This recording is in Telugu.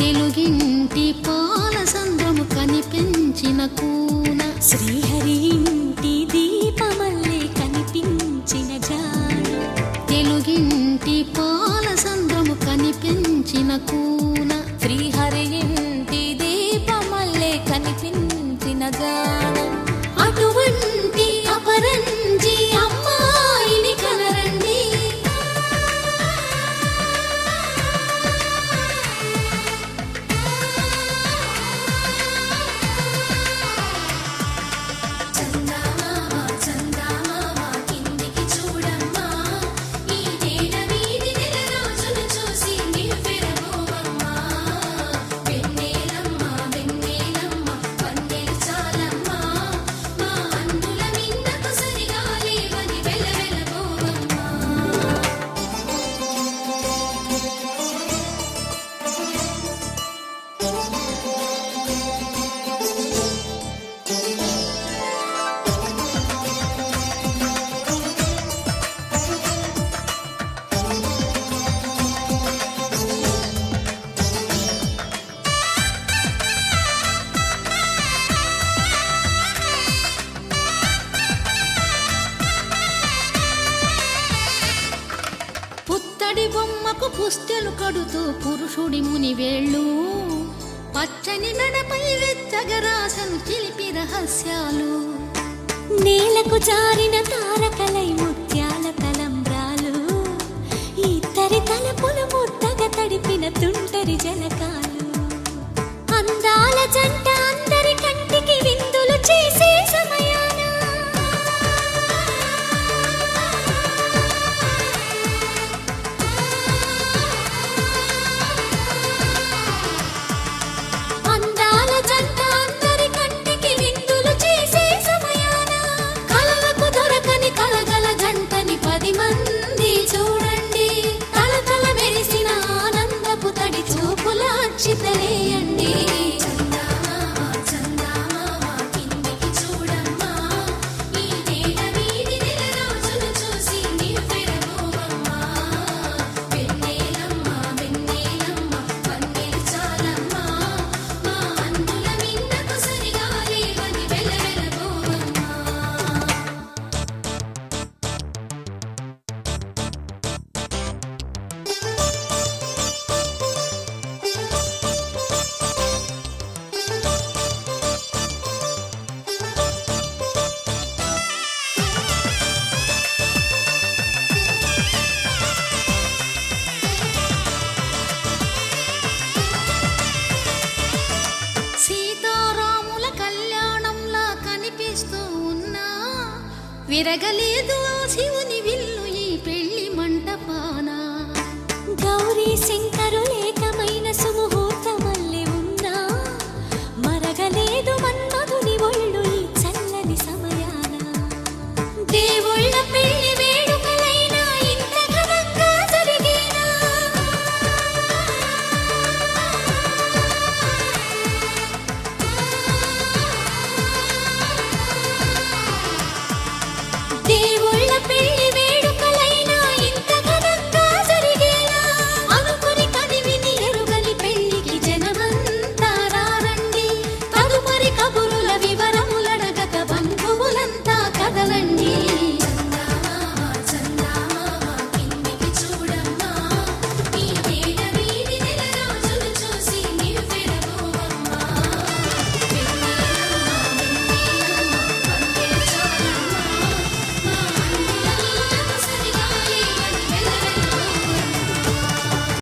తెలుగింటి పాల సంద్రము కనిపించిన కూన శ్రీహరి ఇంటి దీపమల్లే కనిపించిన జాడ తెలుగింటి పాల సంద్రము కనిపించిన కూన శ్రీహరి ఇంటి దీపమల్లే కనిపించిన జాడ అటువంటి అపరంజి అమ్మాయిని కనరండి పుత్తడి బొమ్మకు పుస్తెలు కడుతూ పురుషుడి ముని వేళ్ళు పచ్చని మెడపై వెచ్చగరాసను చిలిపి రహస్యాలు నేలకు జారిన తారకలై ముత్యాల తలంబ్రాలు ఇద్దరి తలపులు ముద్దగా తడిపిన తుంటరి జలకాలు అందాల జంట అందరి కంటికి విందులు చేసే సమయాన అందాల జంట అందరి కంటికి విందులు చేసే సమయాన కలలకు దొరకని కలగల జంటని 10 మంది చూడండి తలతల మెరిసిన ఆనందపు తడి చూపుల అక్షితలేయండి సీతారాముల కళ్యాణంలా కనిపిస్తూ ఉన్నా విరగలేదు